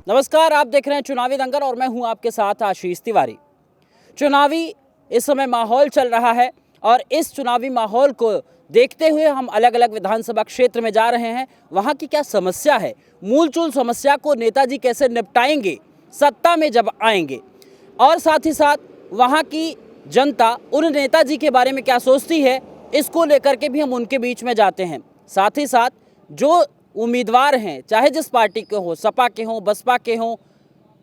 नमस्कार, आप देख रहे हैं चुनावी दंगल और मैं हूं आपके साथ आशीष तिवारी। चुनावी इस समय माहौल चल रहा है और इस चुनावी माहौल को देखते हुए हम अलग अलग विधानसभा क्षेत्र में जा रहे हैं। वहां की क्या समस्या है, मूलचूल समस्या को नेताजी कैसे निपटाएंगे सत्ता में जब आएंगे, और साथ ही साथ वहां की जनता उन नेताजी के बारे में क्या सोचती है, इसको लेकर के भी हम उनके बीच में जाते हैं। साथ ही साथ जो उम्मीदवार हैं, चाहे जिस पार्टी के हो, सपा के हों, बसपा के हों,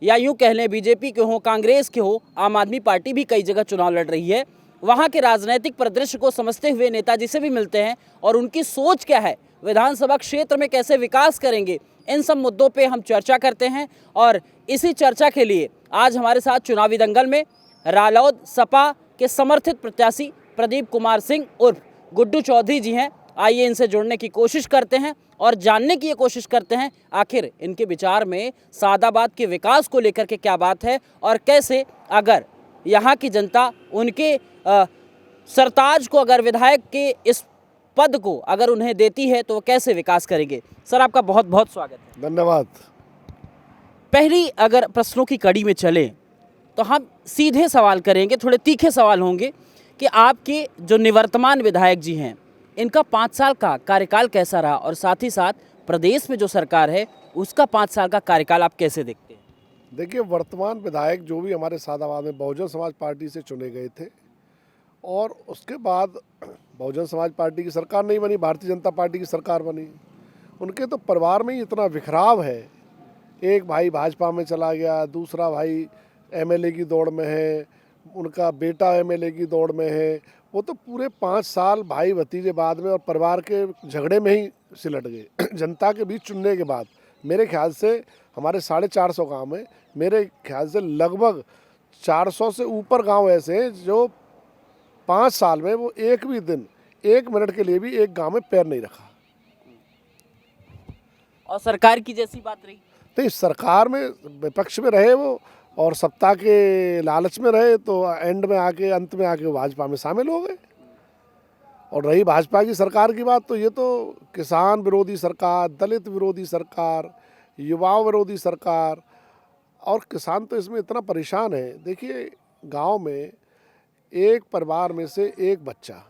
या यूं कह लें बीजेपी के हों, कांग्रेस के हो, आम आदमी पार्टी भी कई जगह चुनाव लड़ रही है, वहां के राजनीतिक परिदृश्य को समझते हुए नेताजी से भी मिलते हैं और उनकी सोच क्या है, विधानसभा क्षेत्र में कैसे विकास करेंगे, इन सब मुद्दों पे हम चर्चा करते हैं। और इसी चर्चा के लिए आज हमारे साथ चुनावी दंगल में रालोद सपा के समर्थित प्रत्याशी प्रदीप कुमार सिंह उर्फ गुड्डू चौधरी जी हैं। आइए इनसे जुड़ने की कोशिश करते हैं और जानने की ये कोशिश करते हैं आखिर इनके विचार में सादाबाद के विकास को लेकर के क्या बात है और कैसे अगर यहाँ की जनता उनके सरताज को, अगर विधायक के इस पद को अगर उन्हें देती है तो वो कैसे विकास करेंगे। सर, आपका बहुत बहुत स्वागत है। धन्यवाद। पहली अगर प्रश्नों की कड़ी में चलें तो हम सीधे सवाल करेंगे, थोड़े तीखे सवाल होंगे कि आपके जो निवर्तमान विधायक जी हैं, इनका 5 साल का कार्यकाल कैसा रहा और साथ ही साथ प्रदेश में जो सरकार है उसका 5 साल का कार्यकाल आप कैसे देखते हैं? देखिए, वर्तमान विधायक जो भी हमारे सादाबाद में बहुजन समाज पार्टी से चुने गए थे और उसके बाद बहुजन समाज पार्टी की सरकार नहीं बनी, भारतीय जनता पार्टी की सरकार बनी। उनके तो परिवार में ही इतना बिखराव है, एक भाई भाजपा में चला गया, दूसरा भाई एमएलए की दौड़ में है, उनका बेटा एमएलए की दौड़ में है। वो तो पूरे 5 साल भाई भतीजे बाद में और परिवार के झगड़े में ही सिलट गए। जनता के बीच चुनने के बाद मेरे ख्याल से हमारे 450 गांव में, मेरे ख्याल से लगभग 400 से ऊपर गांव ऐसे हैं जो 5 साल में वो एक भी दिन 1 मिनट के लिए भी एक गांव में पैर नहीं रखा। और सरकार की जैसी बात रही तो इस सरकार में विपक्ष में रहे वो और सत्ता के लालच में रहे, तो एंड में आके, अंत में आके वो भाजपा में शामिल हो गए। और रही भाजपा की सरकार की बात, तो ये तो किसान विरोधी सरकार, दलित विरोधी सरकार, युवाओं विरोधी सरकार, और किसान तो इसमें इतना परेशान है। देखिए, गांव में एक परिवार में से एक बच्चा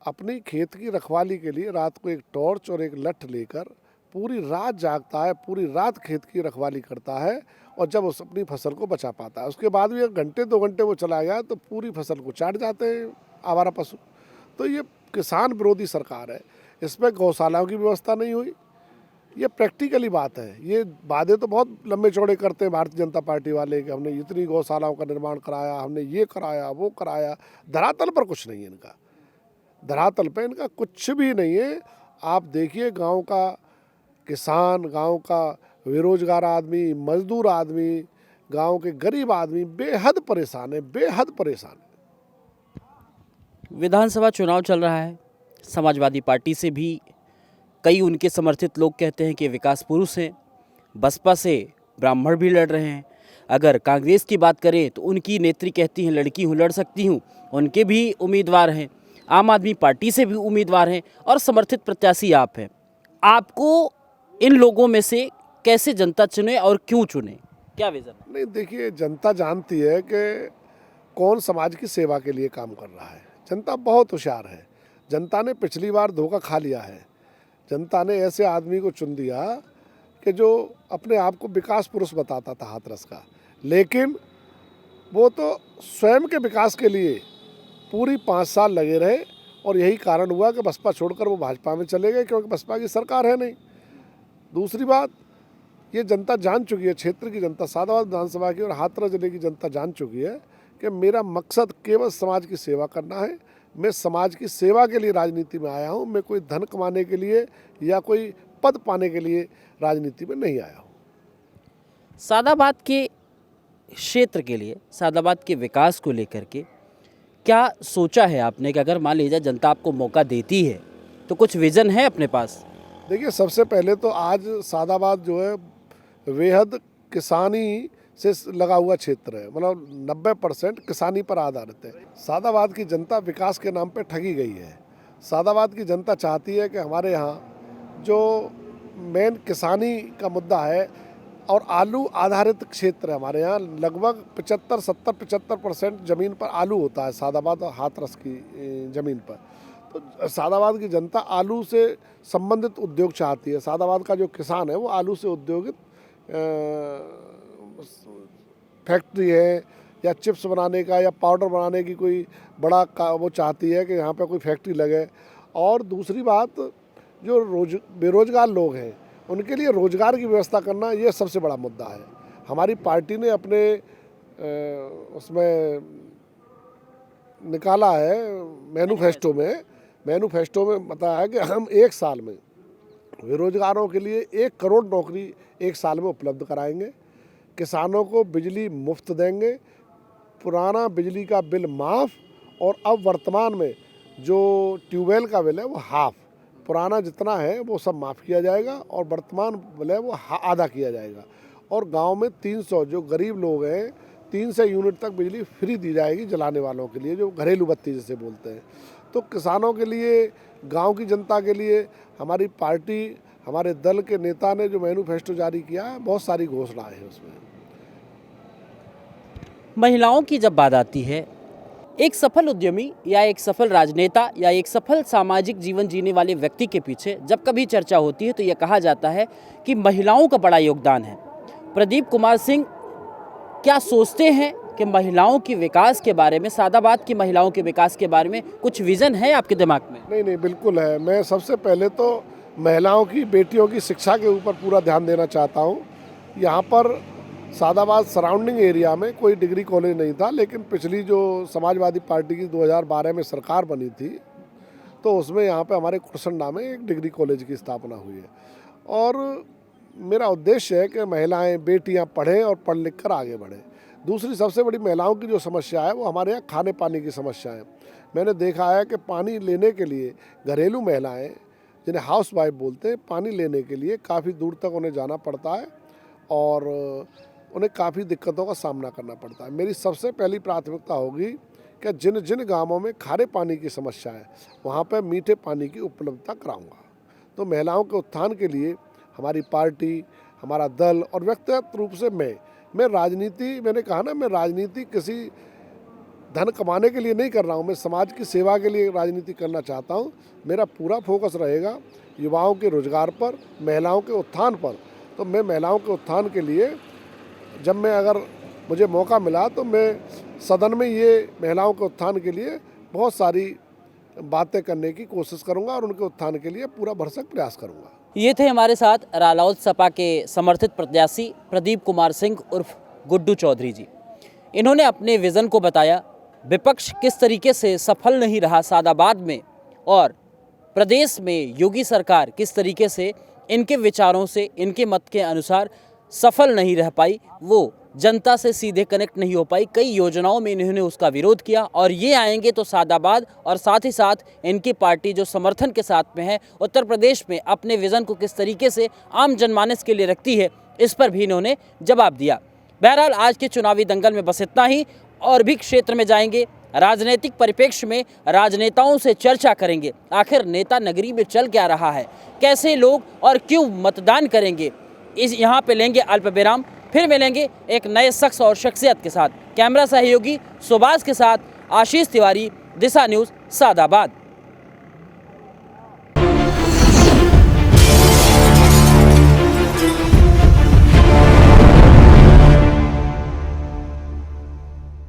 अपनी खेत की रखवाली के लिए रात को एक टॉर्च और एक लठ लेकर पूरी रात जागता है, पूरी रात खेत की रखवाली करता है, और जब उस अपनी फसल को बचा पाता है उसके बाद भी 1 घंटे 2 घंटे वो चला गया तो पूरी फसल को चाट जाते हैं आवारा पशु। तो ये किसान विरोधी सरकार है। इसमें गौशालाओं की व्यवस्था नहीं हुई, ये प्रैक्टिकली बात है। ये वादे तो बहुत लंबे चौड़े करते हैं भारतीय जनता पार्टी वाले कि हमने इतनी गौशालाओं का निर्माण कराया, हमने ये कराया, वो कराया। धरातल पर कुछ नहीं है इनका, धरातल पर इनका कुछ भी नहीं है। आप देखिए, गाँव का किसान, गांव का बेरोजगार आदमी, मजदूर आदमी, गांव के गरीब आदमी बेहद परेशान है, बेहद परेशान है। विधानसभा चुनाव चल रहा है, समाजवादी पार्टी से भी कई उनके समर्थित लोग कहते हैं कि विकास पुरुष हैं, बसपा से ब्राह्मण भी लड़ रहे हैं। अगर कांग्रेस की बात करें तो उनकी नेत्री कहती हैं लड़की हूँ, लड़ सकती हूँ, उनके भी उम्मीदवार हैं। आम आदमी पार्टी से भी उम्मीदवार हैं और समर्थित प्रत्याशी आप हैं। आपको इन लोगों में से कैसे जनता चुने और क्यों चुने, क्या विजन है? नहीं, देखिए, जनता जानती है कि कौन समाज की सेवा के लिए काम कर रहा है। जनता बहुत होशियार है। जनता ने पिछली बार धोखा खा लिया है। जनता ने ऐसे आदमी को चुन दिया कि जो अपने आप को विकास पुरुष बताता था हाथरस का, लेकिन वो तो स्वयं के विकास के लिए पूरी 5 साल लगे रहे और यही कारण हुआ कि बसपा छोड़कर वो भाजपा में चले गए, क्योंकि बसपा की सरकार है नहीं। दूसरी बात, ये जनता जान चुकी है, क्षेत्र की जनता, सादाबाद विधानसभा की और हाथरस जिले की जनता जान चुकी है कि मेरा मकसद केवल समाज की सेवा करना है। मैं समाज की सेवा के लिए राजनीति में आया हूँ। मैं कोई धन कमाने के लिए या कोई पद पाने के लिए राजनीति में नहीं आया हूँ। सादाबाद के क्षेत्र के लिए, सादाबाद के विकास को लेकर के क्या सोचा है आपने कि अगर मान लीजिए जनता आपको मौका देती है तो कुछ विजन है अपने पास? देखिए, सबसे पहले तो आज सादाबाद जो है बेहद किसानी से लगा हुआ क्षेत्र है, मतलब 90% किसानी पर आधारित है। सादाबाद की जनता विकास के नाम पे ठगी गई है। सादाबाद की जनता चाहती है कि हमारे यहाँ जो मेन किसानी का मुद्दा है, और आलू आधारित क्षेत्र है हमारे यहाँ। लगभग 75% ज़मीन पर आलू होता है, सादाबाद और हाथरस की ज़मीन पर। तो सादाबाद की जनता आलू से संबंधित उद्योग चाहती है। सादाबाद का जो किसान है वो आलू से उद्योगित फैक्ट्री है या चिप्स बनाने का या पाउडर बनाने की कोई बड़ा वो चाहती है कि यहाँ पे कोई फैक्ट्री लगे। और दूसरी बात, जो बेरोजगार लोग हैं उनके लिए रोजगार की व्यवस्था करना, ये सबसे बड़ा मुद्दा है। हमारी पार्टी ने अपने उसमें निकाला है मैन्युफेस्टो में बताया है कि हम 1 साल में बेरोजगारों के लिए 1 करोड़ नौकरी 1 साल में उपलब्ध कराएंगे। किसानों को बिजली मुफ्त देंगे, पुराना बिजली का बिल माफ़, और अब वर्तमान में जो ट्यूबवेल का बिल है वो हाफ, पुराना जितना है वो सब माफ़ किया जाएगा और वर्तमान बिल है वो आधा किया जाएगा। और गांव में 300 जो गरीब लोग हैं 300 यूनिट तक बिजली फ्री दी जाएगी जलाने वालों के लिए, जो घरेलू बत्ती जिसे बोलते हैं। तो किसानों के लिए, गांव की जनता के लिए हमारी पार्टी, हमारे दल के नेता ने जो मैनिफेस्टो जारी किया है, बहुत सारी घोषणाएं हैं उसमें। महिलाओं की जब बात आती है, एक सफल उद्यमी या एक सफल राजनेता या एक सफल सामाजिक जीवन जीने वाले व्यक्ति के पीछे जब कभी चर्चा होती है तो यह कहा जाता है कि महिलाओं का बड़ा योगदान है। प्रदीप कुमार सिंह क्या सोचते हैं कि महिलाओं के विकास के बारे में, सादाबाद की महिलाओं के विकास के बारे में कुछ विज़न है आपके दिमाग में? नहीं, बिल्कुल है। मैं सबसे पहले तो महिलाओं की, बेटियों की शिक्षा के ऊपर पूरा ध्यान देना चाहता हूँ। यहाँ पर सादाबाद सराउंडिंग एरिया में कोई डिग्री कॉलेज नहीं था, लेकिन पिछली जो समाजवादी पार्टी की 2012 में सरकार बनी थी तो उसमें यहाँ पे हमारे कुरसंडा में एक डिग्री कॉलेज की स्थापना हुई है। और मेरा उद्देश्य है कि महिलाएं, बेटियां पढ़ें और पढ़ लिख कर आगे बढ़ें। दूसरी सबसे बड़ी महिलाओं की जो समस्या है वो हमारे यहाँ खाने पानी की समस्या है। मैंने देखा है कि पानी लेने के लिए घरेलू महिलाएँ, जिन्हें हाउस वाइफ बोलते हैं, पानी लेने के लिए काफ़ी दूर तक उन्हें जाना पड़ता है और उन्हें काफ़ी दिक्कतों का सामना करना पड़ता है। मेरी सबसे पहली प्राथमिकता होगी कि जिन जिन गांवों में खारे पानी की समस्या है वहाँ पर मीठे पानी की उपलब्धता कराऊंगा। तो महिलाओं के उत्थान के लिए हमारी पार्टी, हमारा दल और व्यक्तिगत रूप से मैं राजनीति, मैंने कहा ना, मैं राजनीति किसी धन कमाने के लिए नहीं कर रहा हूँ, मैं समाज की सेवा के लिए राजनीति करना चाहता हूँ। मेरा पूरा फोकस रहेगा युवाओं के रोजगार पर, महिलाओं के उत्थान पर। तो मैं महिलाओं के उत्थान के लिए, जब मैं, अगर मुझे मौका मिला तो मैं सदन में ये महिलाओं के उत्थान के लिए बहुत सारी बातें करने की कोशिश करूंगा और उनके उत्थान के लिए पूरा भरसक प्रयास करूंगा। ये थे हमारे साथ रालोद सपा के समर्थित प्रत्याशी प्रदीप कुमार सिंह उर्फ गुड्डू चौधरी जी। इन्होंने अपने विज़न को बताया, विपक्ष किस तरीके से सफल नहीं रहा सादाबाद में और प्रदेश में योगी सरकार किस तरीके से इनके विचारों से, इनके मत के अनुसार सफल नहीं रह पाई, वो जनता से सीधे कनेक्ट नहीं हो पाई। कई योजनाओं में इन्होंने उसका विरोध किया और ये आएंगे तो सादाबाद और साथ ही साथ इनकी पार्टी जो समर्थन के साथ में है उत्तर प्रदेश में अपने विज़न को किस तरीके से आम जनमानस के लिए रखती है, इस पर भी इन्होंने जवाब दिया। बहरहाल आज के चुनावी दंगल में बस इतना ही। और भी क्षेत्र में जाएंगे, राजनीतिक परिप्रेक्ष्य में राजनेताओं से चर्चा करेंगे, आखिर नेता नगरी में चल क्या रहा है, कैसे लोग और क्यों मतदान करेंगे। इस यहाँ पे लेंगे अल्प विराम, फिर मिलेंगे एक नए शख्स और शख्सियत के साथ। कैमरा सहयोगी सुभाष के साथ आशीष तिवारी, दिशा न्यूज़, सादाबाद।